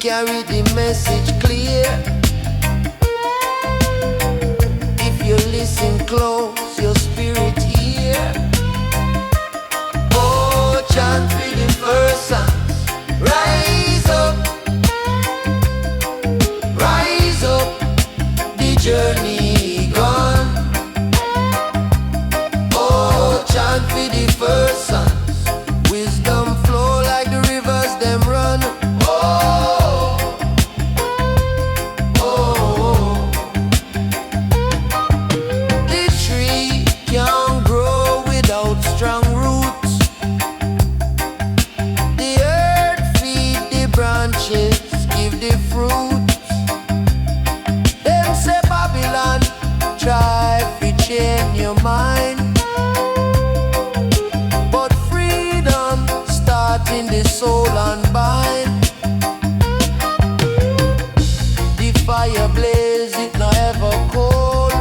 carry the message clear. If you listen close, your spirit hear. Oh, chant for the first sons. Rise up, rise up, the journey gone. Oh, chant for the first sons. Wisdom flow like the rivers them run. Soul unbind. The fire blaze, it not ever cold.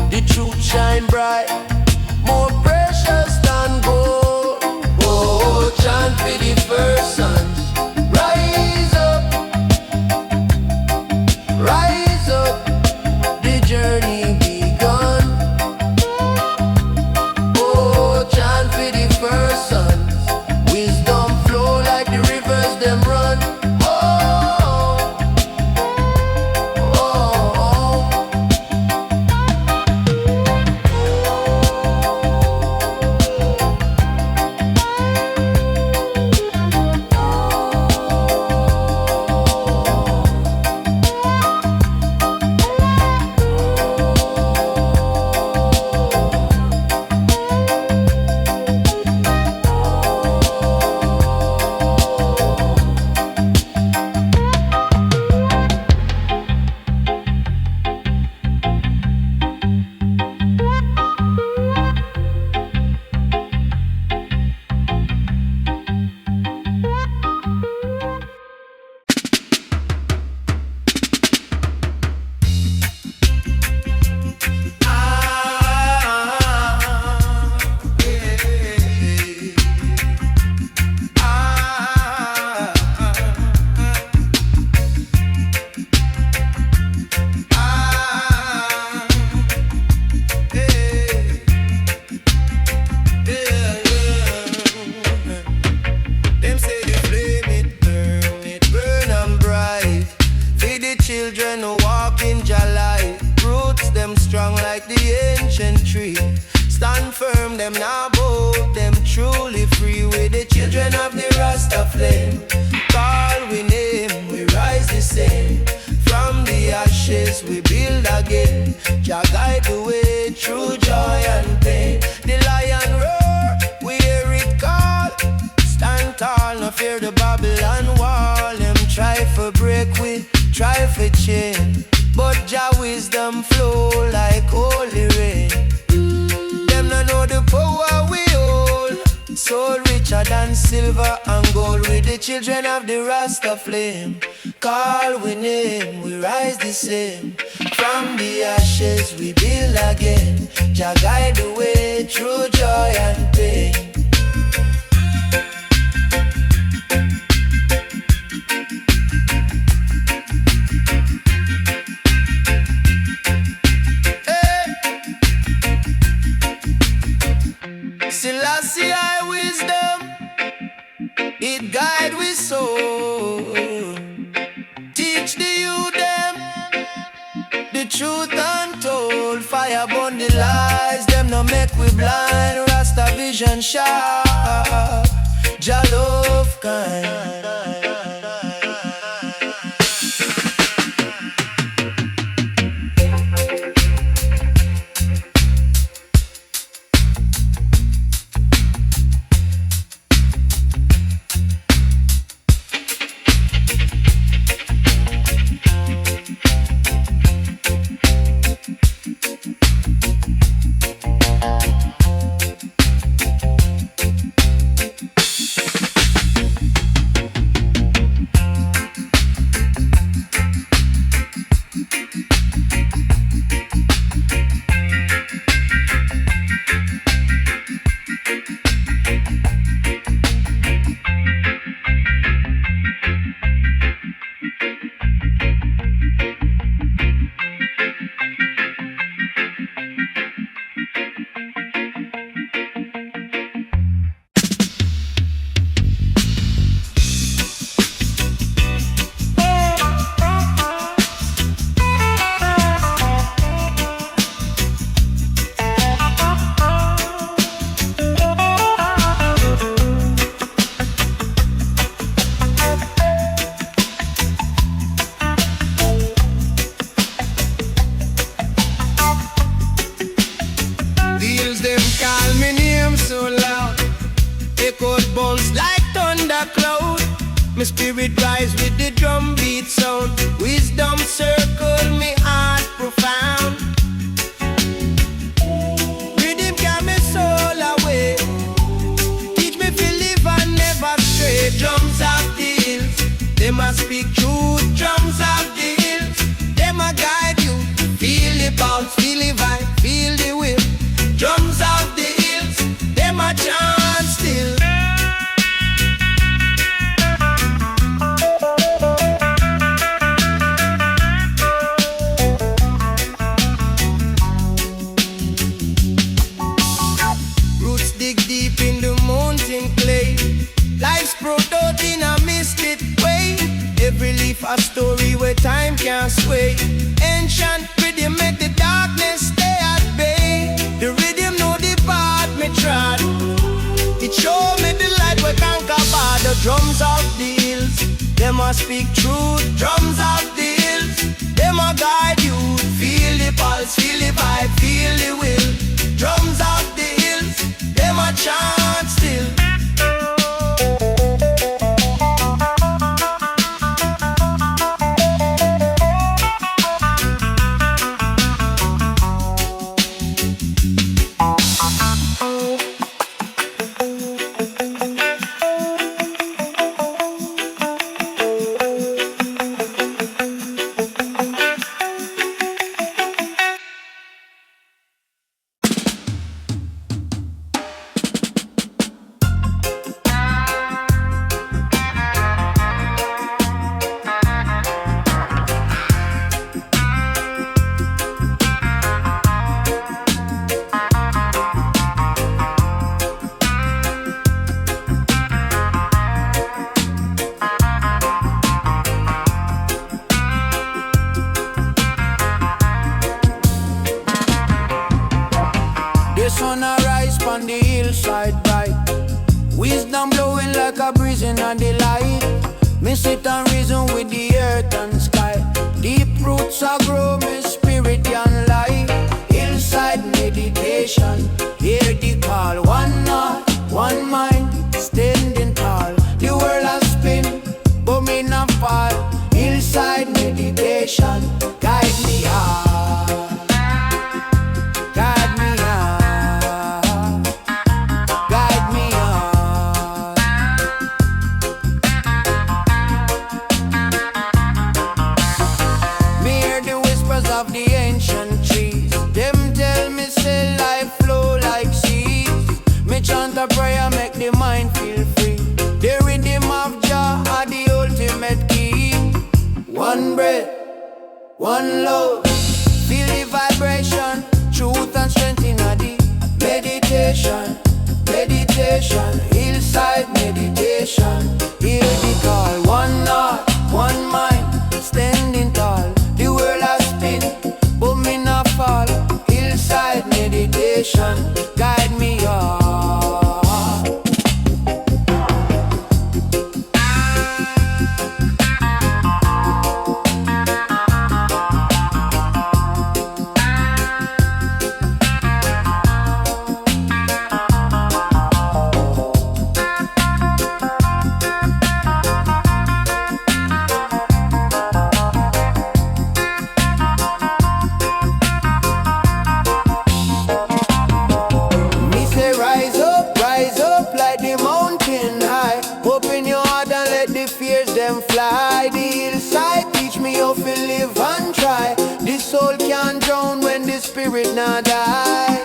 The truth shine bright, more precious than gold. Oh, chant for the first sons. Rise up, rise up, the journey begun. Oh, chant for the first sons. Wisdom flow like the rivers them run. Oh, oh, oh. Children of the Rasta flame, call we name, we rise the same. From the ashes we build again. Jah guide the way through joy and pain. Hey. Selassie I wisdom, it guide we soul. Teach the youth them the truth untold. Fire burn the lies, them no make we blind. Rasta vision sharp, Jah love kind. rise with the drum beat sound. Wisdom circle me heart profound. Rhythm carry me soul away. Teach me to live and never stray. Drums of the hills, they must speak truth. Drums of the hills, they must guide you. Feel the pulse, feel the vibe, feel the will. Drums of the hills, they must chant still. Roots dig deep in the mountain clay. Life's brought out in a mystic way. Every leaf a story where time can't sway. Ancient rhythm make the darkness stay at bay. The rhythm know the path me trod. It show me the light we conquer by. The drums of the hills, they must speak truth. Drums of the hills, they must guide you. Feel the pulse, feel the vibe, feel the will. Drums of the hills, they must chant still. The sun arise on the hillside bright. Wisdom blowing like a breeze in the light. Me sit and reason with the earth and sky. Deep roots are grow me spirit and light. Hillside meditation, hear the call. One heart, one mind, standing tall. The world has spin, but me not fall. Hillside meditation, guide me hard. Guide me hard. Guide me hard. Me hear the whispers of the ancient trees. Them tell me say life flow like seas. Me chant a prayer make the mind feel free. The rhythm of Jah are the ultimate key. One breath, one love. Feel the vibration, truth and strength in the meditation. Meditation, hillside meditation. Hear the call. One heart, one mind, standing tall. The world has spin, but me not fall. Hillside meditation, guide me on. Fly the hillside, teach me how to live and try. The soul can't drown when the spirit not die.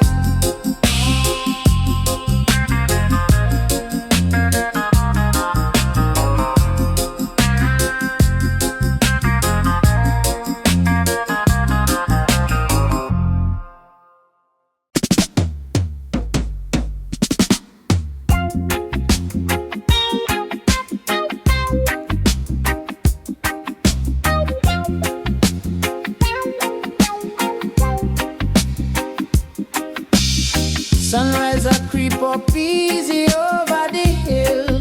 Sunrise I creep up easy over the hill.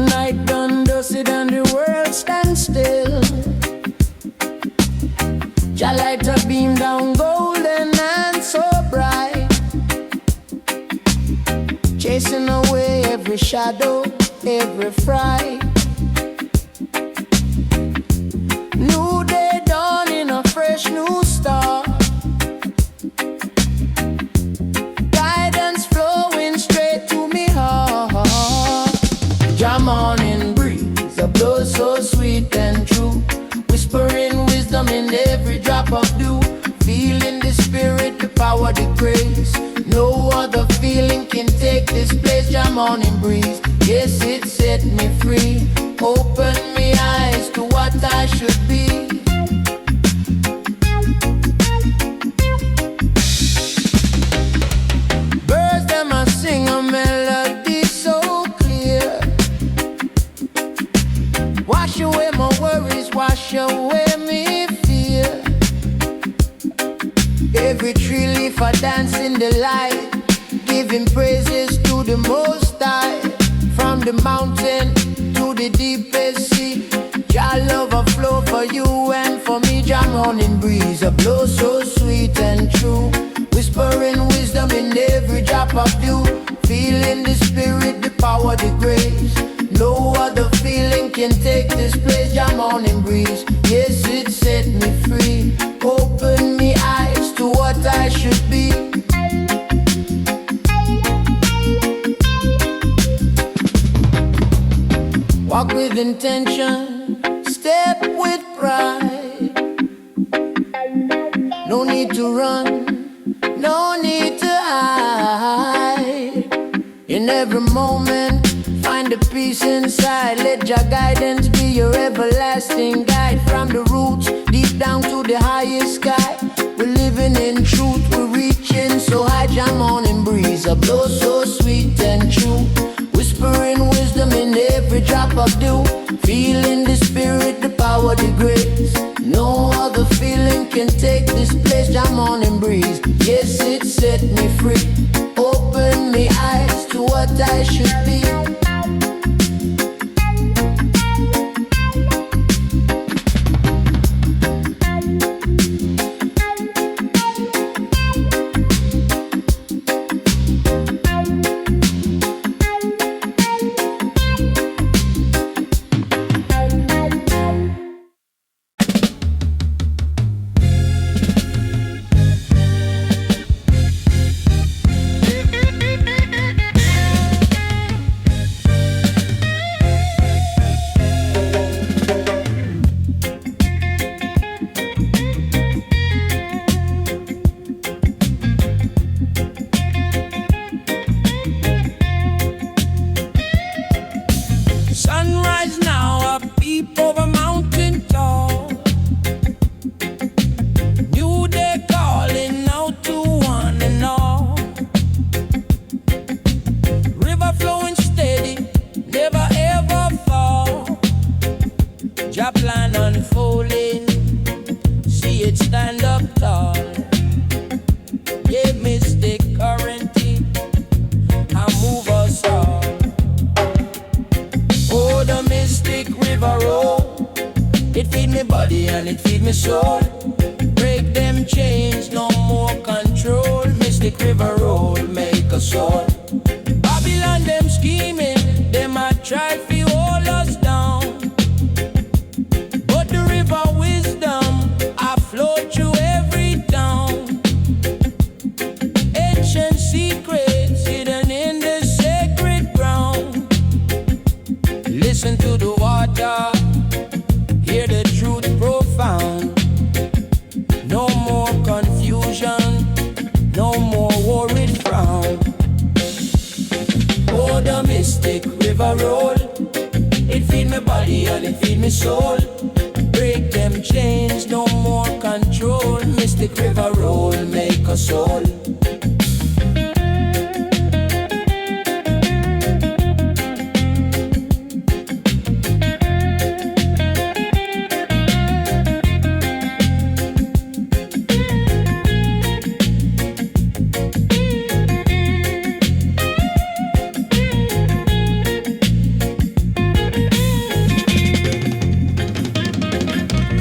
Night done dusted and the world stands still. Jah light a beam down golden and so bright, chasing away every shadow. every fright. New day dawning, a fresh new start. Guidance flowing straight to me heart. Jam on in breeze, a blow so sweet and true. Whispering wisdom in every drop of dew. Feeling the spirit, the power, the grace. No other feeling can take this place. Jam on in breeze, yes, it set me free. Open me eyes to what I should be. Birds them a sing a melody so clear. Wash away my worries, wash away me fear. Every tree leaf a dance in the light, giving praises to the Most High. From the mountain to the deepest sea, Jah love a flow for you and for me. Jam on in breeze, a blow so sweet and true. Whispering wisdom in every drop of dew. Feeling the spirit, the power, the grace. No other feeling can take this place. Jam on in breeze, yes, it set me free. Open me eyes to what I should be. Walk with intention, step with pride. No need to run, no need to hide. In every moment, find the peace inside. Let your guidance be your everlasting guide. From the roots, deep down to the highest sky. We're living in truth, we're reaching so high. Jam on and breeze, a blow so sweet and true. Whispering wisdom in every drop of dew. Feeling the spirit, the power, the grace. No other feeling can take this place. Jam on and breeze, yes, it set me free. Open me eyes to what I should be.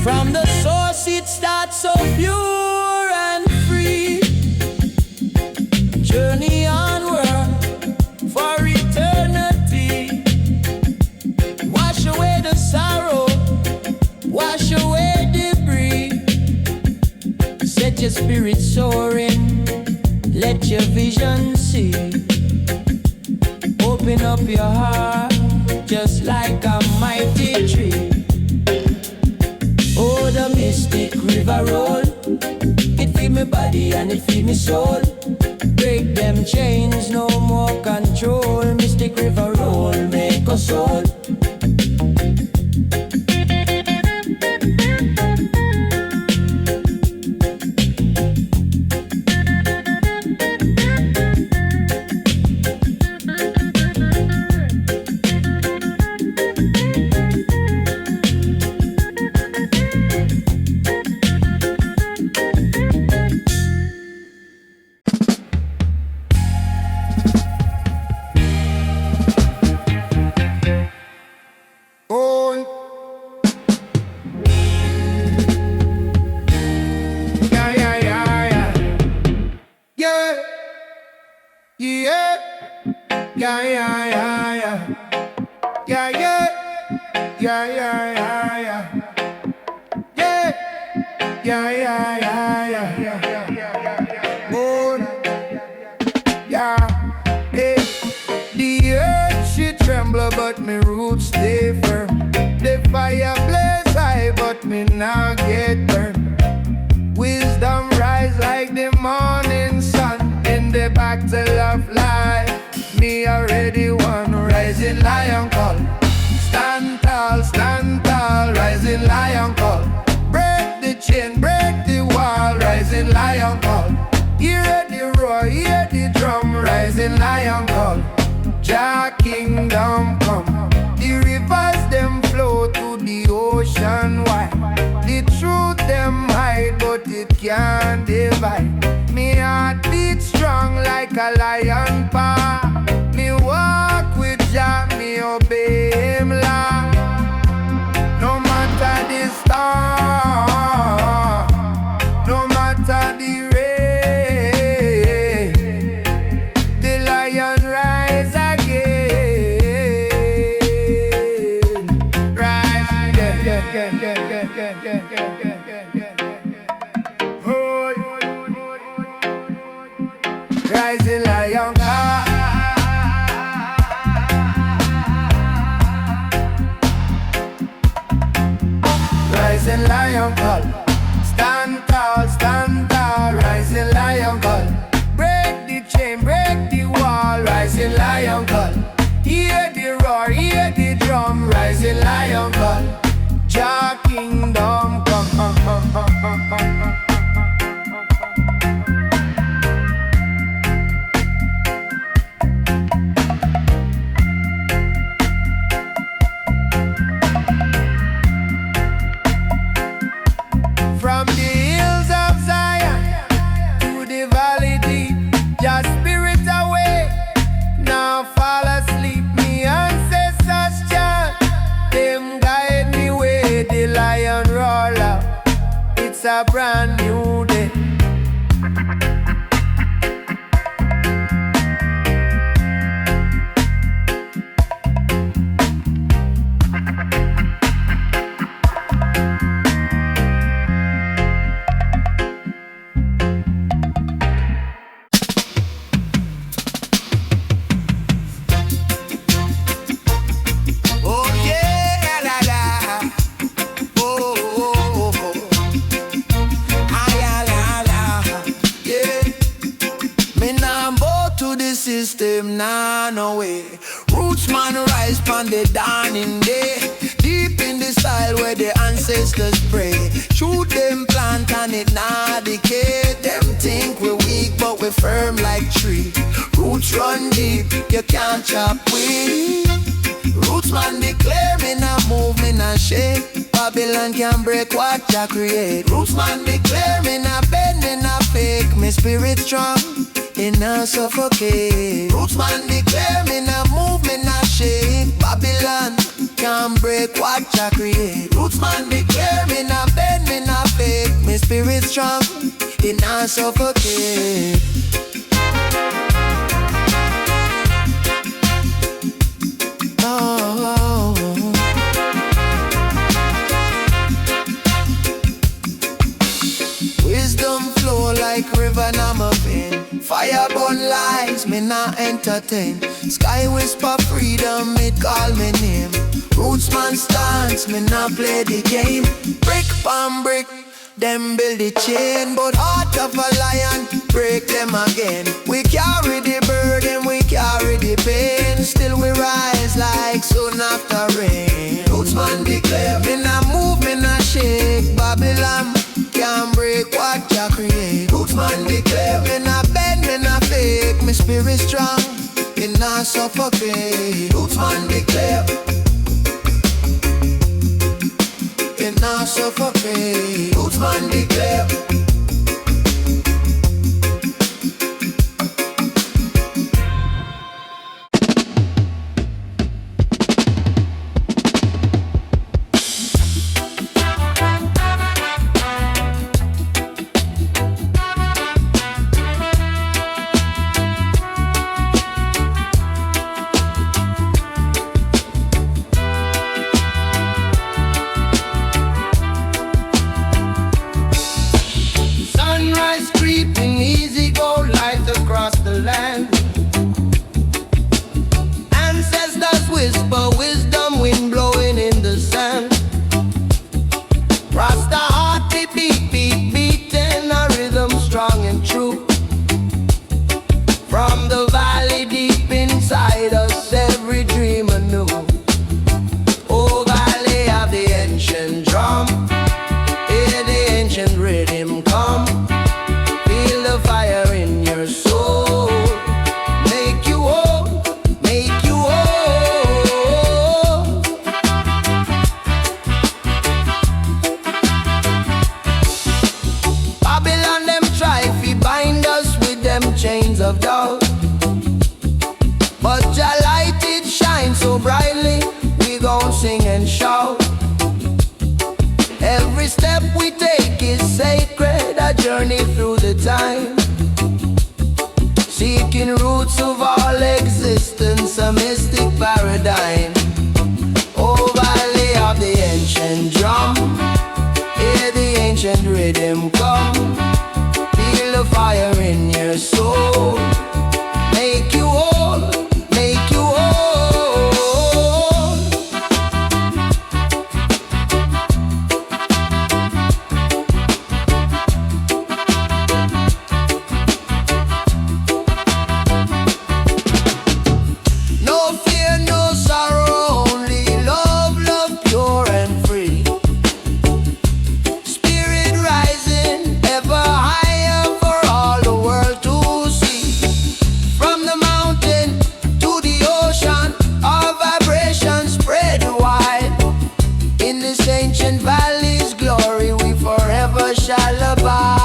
From the source it starts so pure and free. your spirit soaring, let your vision see. Open up your heart, just like a mighty tree. Oh, the mystic river roll, it feed me body and it feed me soul. Break them chains, no more control. Mystic river roll, make us whole. But me roots stay firm. The fire blaze high, but me now get burned. Wisdom rise like the morning sun. In the battle of life, me already won. Rising lion call. Stand tall, rising lion call. Break the chain, break the wall, rising lion call. Hear the roar, hear the drum, rising lion call. Jah kingdom come. The rivers them flow to the ocean wide. The truth them hide, but it can't divide. Me heart beat strong like a lion paw. Me walk with Jah, me obey him law. No matter the storm, no matter the rain, the lion rise again. Rise again. Rising lion call. Rising lion call. Stand tall, rising lion call. Break the chain, break the wall, rising lion call. Hear the roar, hear the drum, rising lion call. Jah kingdom come. From the hills of Zion to the valley deep, your spirit away, now fall asleep. Me ancestors chant, them guide me way. The lion roll out, it's a brand new day. System nah no way. Rootsman rise pon the dawning day. Deep in the style where the ancestors pray. Shoot them plant and it nah decay. Them think we weak but we firm like tree. Roots run deep, you can't chop weed. Rootsman declare me nah move, me nah shake. Babylon can break what Jah create. Rootsman declare me nah bend, me nah fake. Me spirit strong, it nah suffocate. Rootsman declare me nah move, me nah shake. Babylon can't break what Jah create. Rootsman declare me nah bend, me nah fake. Me spirit strong, it nah suffocate. Oh. Wisdom flow I entertain. Sky whisper freedom, it call me name. Rootsman stance, me not play the game. Brick from brick, them build the chain, but heart of a lion, break them again. We carry the burden, we carry the pain. Still we rise like sun after rain. Rootsman declare, me not move, me not shake. Babylon can't break what you create. Rootsman declare, me not bend, me not fake. My spirit strong, it not suffocate. Rootsman declare, it not suffocate. Rootsman declare. Whisper wisdom, wind blowing in the sand. Rasta heart beat, beat, beat, beating a rhythm strong and true. From the valley deep inside us, every dream anew. Oh, valley of the ancient drum, hear the ancient rhythm come. Feel the fire in your soul, make you whole, make you whole. Chains of doubt, but your light it shines so brightly. We gon' sing and shout. Every step we take is sacred, a journey through the time, seeking roots of all existence, a mystic paradigm. Oh, valley of the ancient drum, hear the ancient rhythm come. Feel the fire in your soul, make you whole, make you whole. No fear, no sorrow, only love, love pure and free. Spirit rising ever higher, valley's glory, we forever shall abide.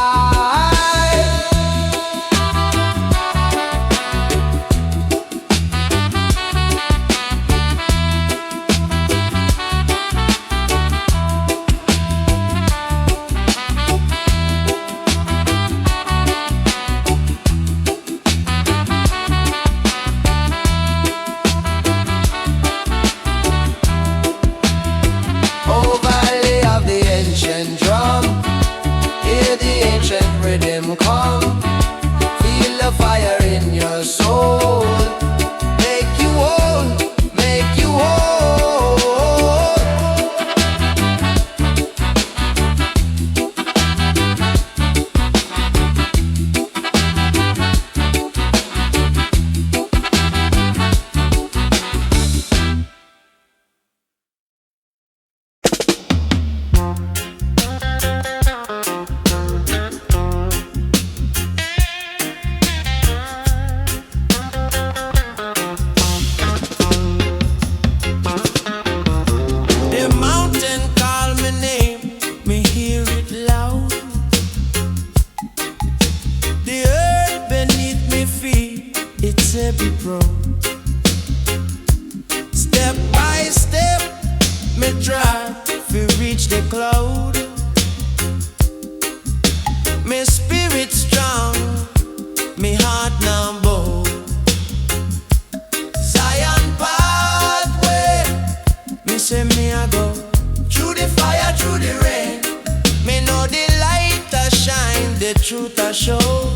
Drum, hear the ancient rhythm come. Feel the fire in your soul, make you whole, make you whole. Step by step, me try to reach the cloud. Me spirit strong, me heart now bold. Zion pathway, me say me I go through the fire, through the rain. Me know the light a shine, the truth a show.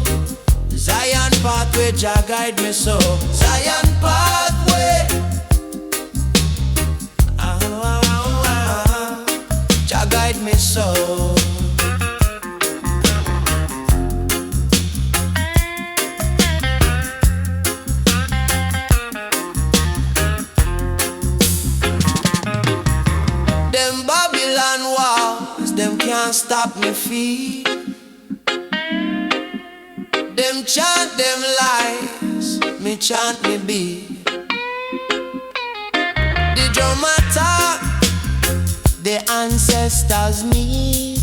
Zion pathway, Jah guide me so. Zion pathway, Jah guide me so. Them Babylon walls, them can't stop me feet. Them chant them lies, me chant me beat. The drum attack, the ancestors meet.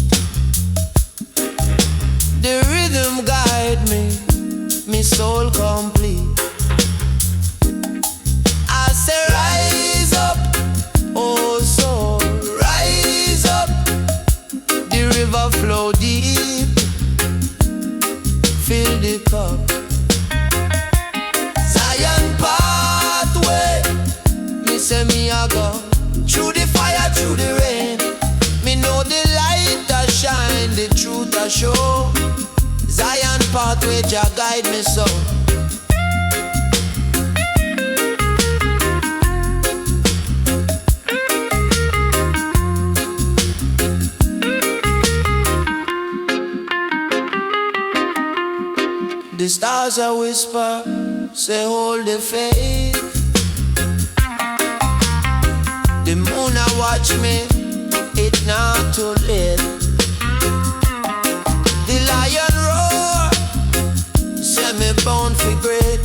The rhythm guide me soul complete. I say rise up, oh soul, rise up. The river flow deep, fill the cup. Zion pathway, me say me a go through the fire, through the rain. Me know the light that shine, the truth that show. Zion pathway, Jah guide me so. The stars a whisper, say hold the faith. The moon a watch me, it not too late. The lion roar, say me bound for great.